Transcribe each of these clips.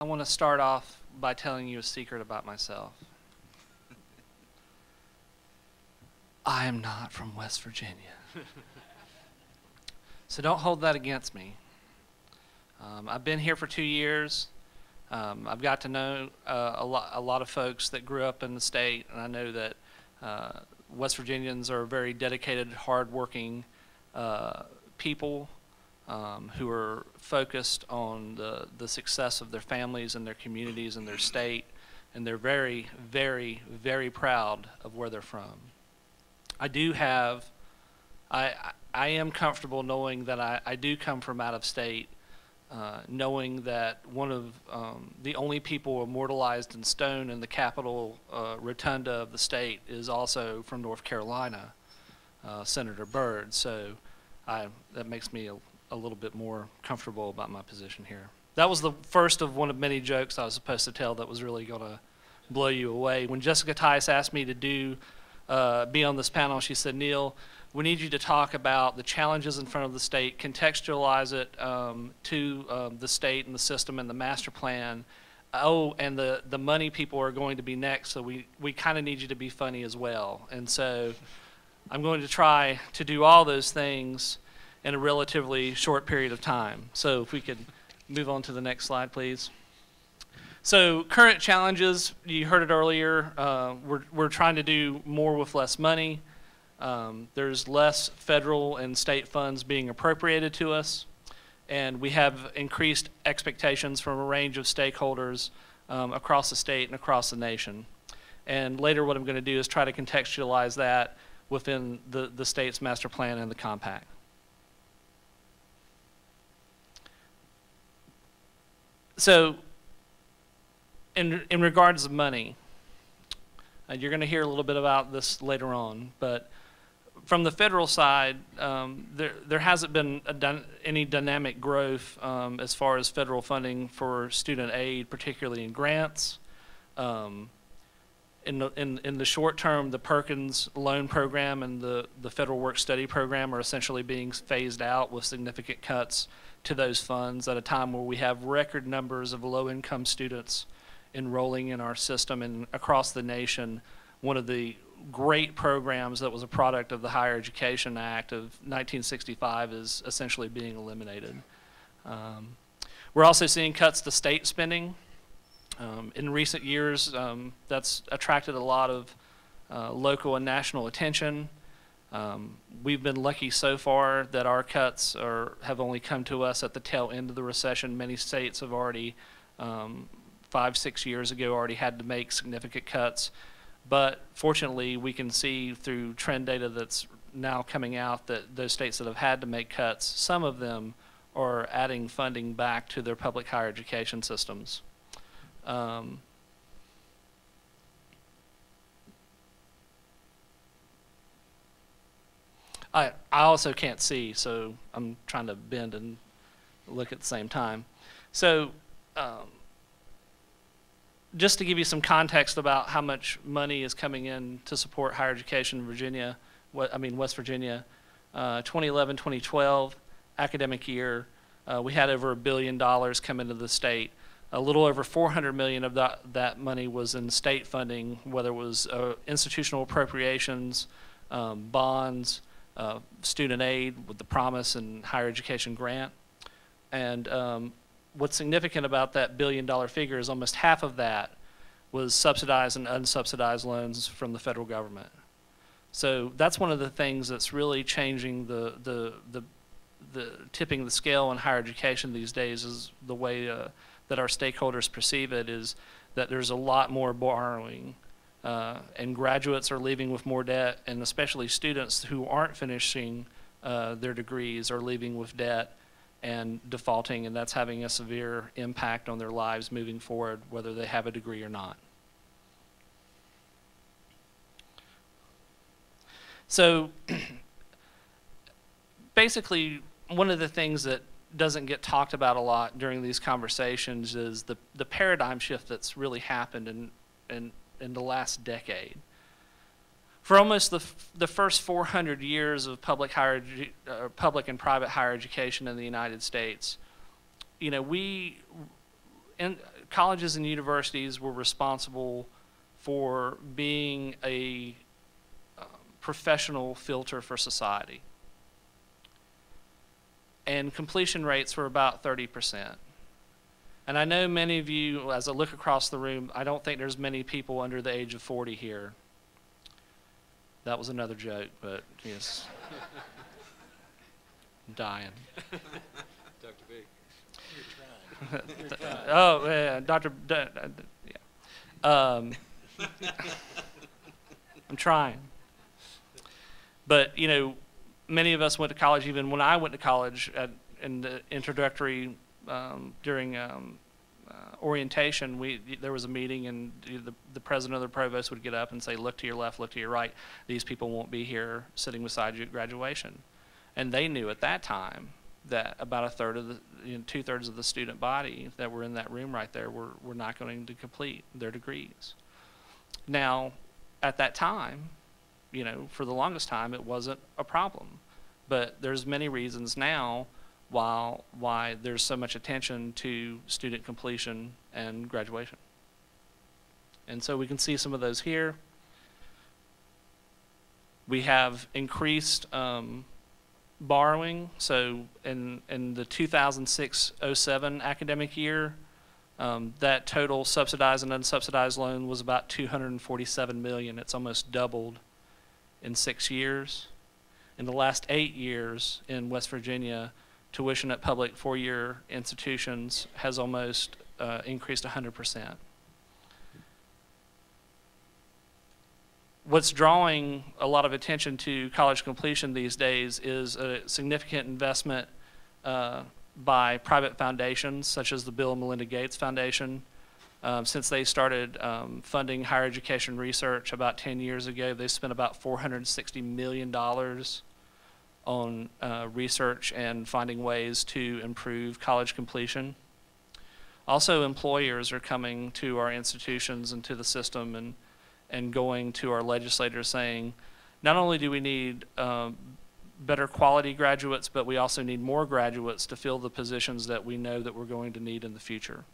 I want to start off by telling you a secret about myself. I am not from West Virginia. So don't hold that against me. I've been here for 2 years. I've got to know a lot of folks that grew up in the state, and I know that West Virginians are very dedicated, hardworking people who are focused on the success of their families and their communities and their state, and they're very, very, very proud of where they're from. I am comfortable knowing that I do come from out of state, knowing that one of the only people immortalized in stone in the Capitol rotunda of the state is also from North Carolina, Senator Byrd. So that makes me a little bit more comfortable about my position here. That was the first of one of many jokes I was supposed to tell that was really going to blow you away. When Jessica Tice asked me to be on this panel, she said, "Neil, we need you to talk about the challenges in front of the state, contextualize it to the state and the system and the master plan. Oh, and the money people are going to be next, so we kind of need you to be funny as well." And so I'm going to try to do all those things in a relatively short period of time. So if we could move on to the next slide, please. So current challenges, you heard it earlier, we're trying to do more with less money. There's less federal and state funds being appropriated to us, and we have increased expectations from a range of stakeholders across the state and across the nation. And later what I'm going to do is try to contextualize that within the state's master plan and the compact. So in regards to money, you're going to hear a little bit about this later on, but from the federal side, there hasn't been any dynamic growth as far as federal funding for student aid, particularly in grants. In the short term, the Perkins loan program and the federal work study program are essentially being phased out with significant cuts to those funds at a time where we have record numbers of low-income students enrolling in our system and across the nation. One of the great programs that was a product of the Higher Education Act of 1965 is essentially being eliminated. We're also seeing cuts to state spending. In recent years, that's attracted a lot of local and national attention. We've been lucky so far that our cuts have only come to us at the tail end of the recession. Many states have already, 5-6 years ago, already had to make significant cuts. But fortunately, we can see through trend data that's now coming out that those states that have had to make cuts, some of them are adding funding back to their public higher education systems. I also can't see, so I'm trying to bend and look at the same time. So just to give you some context about how much money is coming in to support higher education in Virginia, West Virginia, 2011, 2012 academic year, we had over $1 billion come into the state. A little over $400 million of that money was in state funding, whether it was institutional appropriations, bonds, student aid with the Promise and higher education grant. And what's significant about that $1 billion figure is almost half of that was subsidized and unsubsidized loans from the federal government. So that's one of the things that's really changing the tipping the scale in higher education these days, is the way that our stakeholders perceive it, is that there's a lot more borrowing. And graduates are leaving with more debt, and especially students who aren't finishing their degrees are leaving with debt and defaulting, and that's having a severe impact on their lives moving forward, whether they have a degree or not. So basically, one of the things that doesn't get talked about a lot during these conversations is the paradigm shift that's really happened in the last decade. For almost the first 400 years of public and private higher education in the United States, you know, colleges and universities were responsible for being a professional filter for society. And completion rates were about 30%. And I know many of you, as I look across the room, I don't think there's many people under the age of 40 here. That was another joke, but yes. I'm dying. Dr. B. You're trying. Oh, yeah, Dr. Yeah. I'm trying. But, you know, many of us went to college. Even when I went to college in the introductory, during orientation, there was a meeting, and the president or the provost would get up and say, look to your left, look to your right. These people won't be here sitting beside you at graduation. And they knew at that time that about a third of the, 2/3 of the student body that were in that room right there were not going to complete their degrees. Now, at that time, you know, for the longest time, it wasn't a problem. But there's many reasons now why there's so much attention to student completion and graduation. And so we can see some of those here. We have increased borrowing. So in the 2006-07 academic year, that total subsidized and unsubsidized loan was about $247 million. It's almost doubled in 6 years. In the last 8 years in West Virginia, tuition at public four-year institutions has almost increased 100%. What's drawing a lot of attention to college completion these days is a significant investment by private foundations, such as the Bill and Melinda Gates Foundation. Since they started funding higher education research about 10 years ago, they spent about $460 million on research and finding ways to improve college completion. Also, employers are coming to our institutions and to the system and going to our legislators saying, not only do we need better quality graduates, but we also need more graduates to fill the positions that we know that we're going to need in the future.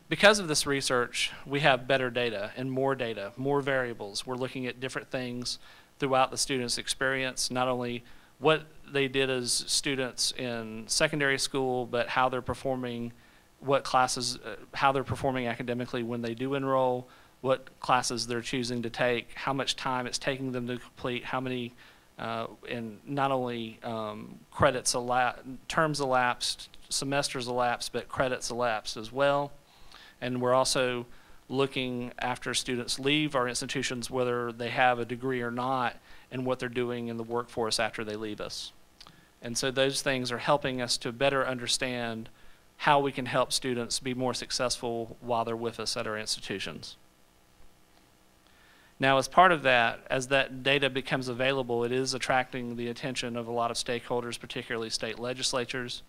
Because of this research, we have better data, more variables. We're looking at different things throughout the student's experience, not only what they did as students in secondary school, but how they're performing, what classes, how they're performing academically when they do enroll, what classes they're choosing to take, how much time it's taking them to complete, how many, and not only credits terms elapsed, semesters elapsed, but credits elapsed as well. And we're also looking after students leave our institutions, whether they have a degree or not, and what they're doing in the workforce after they leave us. And so those things are helping us to better understand how we can help students be more successful while they're with us at our institutions. Now, as part of that, as that data becomes available, it is attracting the attention of a lot of stakeholders, particularly state legislatures.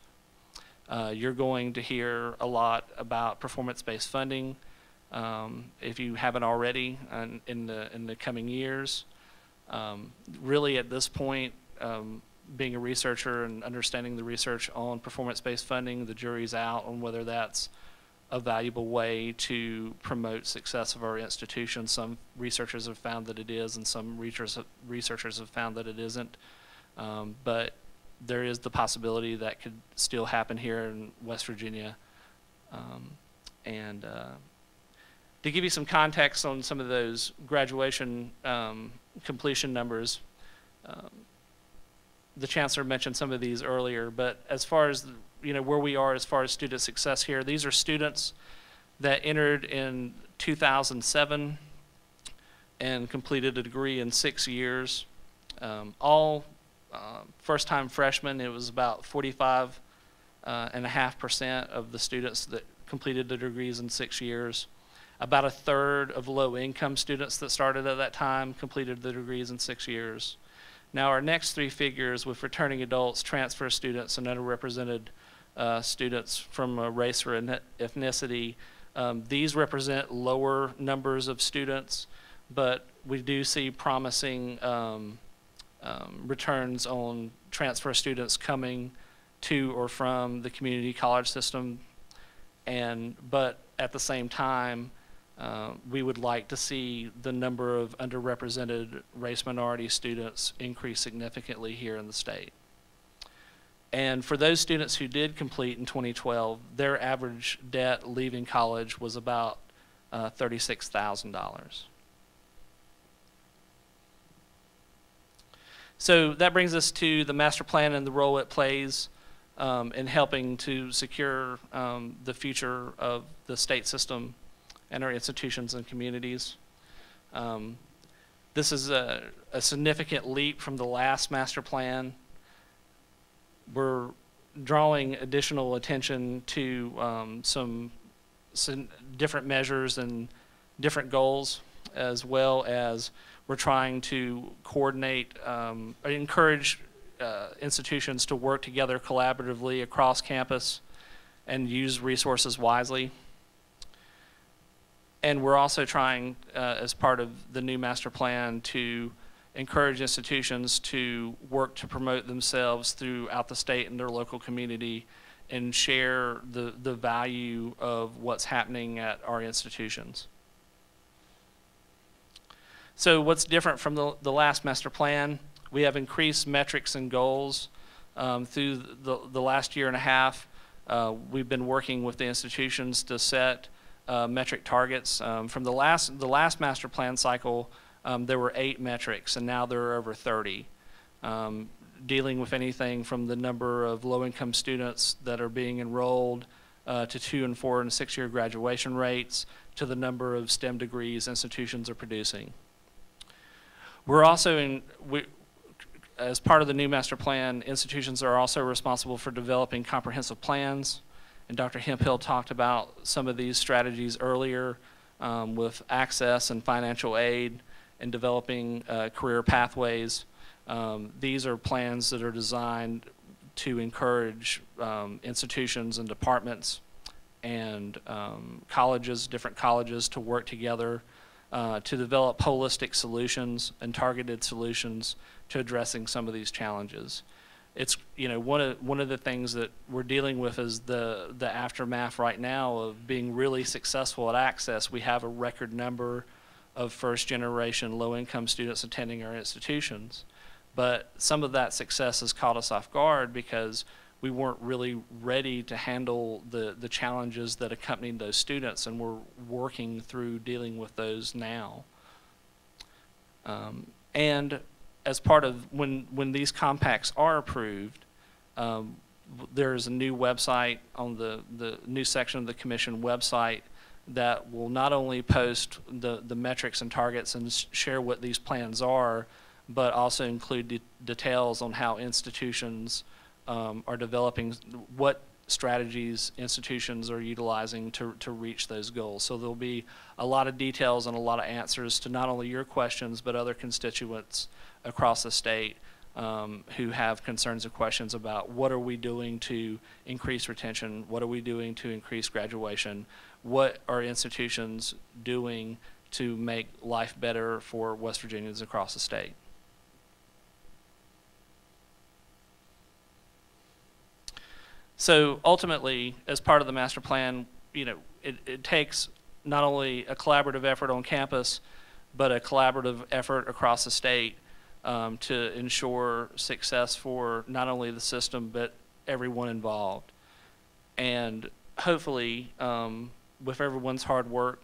You're going to hear a lot about performance-based funding, if you haven't already, in the coming years. Really, at this point, being a researcher and understanding the research on performance-based funding, the jury's out on whether that's a valuable way to promote success of our institution. Some researchers have found that it is, and some researchers have found that it isn't. But there is the possibility that could still happen here in West Virginia. To give you some context on some of those graduation completion numbers, the Chancellor mentioned some of these earlier, but as far as where we are as far as student success here, these are students that entered in 2007 and completed a degree in 6 years. All first-time freshmen. It was about 45.5% of the students that completed the degrees in 6 years. About a third of low-income students that started at that time completed the degrees in 6 years. Now, our next three figures with returning adults, transfer students, and underrepresented students from race or ethnicity, these represent lower numbers of students, but we do see promising returns on transfer students coming to or from the community college system. But at the same time, we would like to see the number of underrepresented race minority students increase significantly here in the state. And for those students who did complete in 2012, their average debt leaving college was about $36,000. So that brings us to the master plan and the role it plays in helping to secure the future of the state system and our institutions and communities. This is a significant leap from the last master plan. We're drawing additional attention to some different measures and different goals, as well as we're trying to coordinate, encourage institutions to work together collaboratively across campus and use resources wisely. And we're also trying, as part of the new master plan, to encourage institutions to work to promote themselves throughout the state and their local community and share the value of what's happening at our institutions. So what's different from the last master plan? We have increased metrics and goals through the last year and a half. We've been working with the institutions to set metric targets. From the last master plan cycle, there were 8 metrics, and now there are over 30, dealing with anything from the number of low-income students that are being enrolled to 2-, 4-, and 6-year graduation rates, to the number of STEM degrees institutions are producing. We're also as part of the new master plan, institutions are also responsible for developing comprehensive plans, and Dr. Hemphill talked about some of these strategies earlier with access and financial aid and developing career pathways. These are plans that are designed to encourage institutions and departments and colleges, different colleges, to work together to develop holistic solutions and targeted solutions to addressing some of these challenges. It's, you know, one of the things that we're dealing with is the aftermath right now of being really successful at access. We have a record number of first-generation low-income students attending our institutions, but some of that success has caught us off guard because we weren't really ready to handle the challenges that accompanied those students, and we're working through dealing with those now. And as part of when these compacts are approved, there's a new website on the new section of the commission website that will not only post the metrics and targets and share what these plans are, but also include details on how institutions are developing, what strategies institutions are utilizing to reach those goals. So there'll be a lot of details and a lot of answers to not only your questions, but other constituents across the state who have concerns and questions about what are we doing to increase retention, what are we doing to increase graduation, what are institutions doing to make life better for West Virginians across the state. So ultimately, as part of the master plan, you know, it takes not only a collaborative effort on campus, but a collaborative effort across the state to ensure success for not only the system, but everyone involved. And hopefully, with everyone's hard work,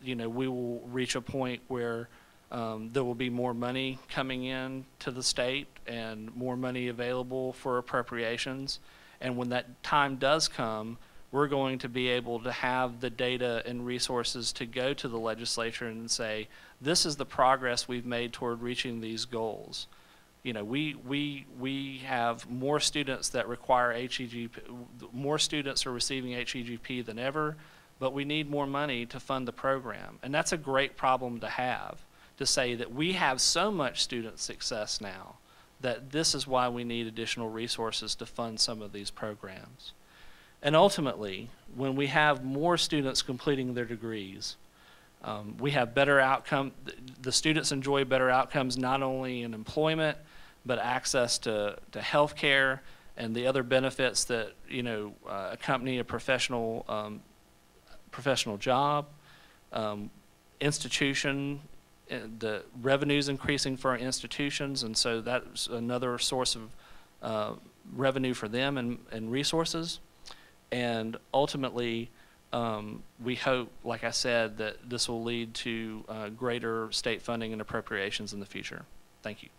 you know, we will reach a point where there will be more money coming in to the state and more money available for appropriations. And when that time does come, we're going to be able to have the data and resources to go to the legislature and say, this is the progress we've made toward reaching these goals. You know, we have more students that require HEGP, more students are receiving HEGP than ever, but we need more money to fund the program. And that's a great problem to have, to say that we have so much student success now that this is why we need additional resources to fund some of these programs. And ultimately, when we have more students completing their degrees, we have better outcome. The students enjoy better outcomes not only in employment, but access to health care, and the other benefits that, accompany a professional job, institution, the revenues increasing for our institutions, and so that's another source of revenue for them and resources. And ultimately, we hope, like I said, that this will lead to greater state funding and appropriations in the future. Thank you.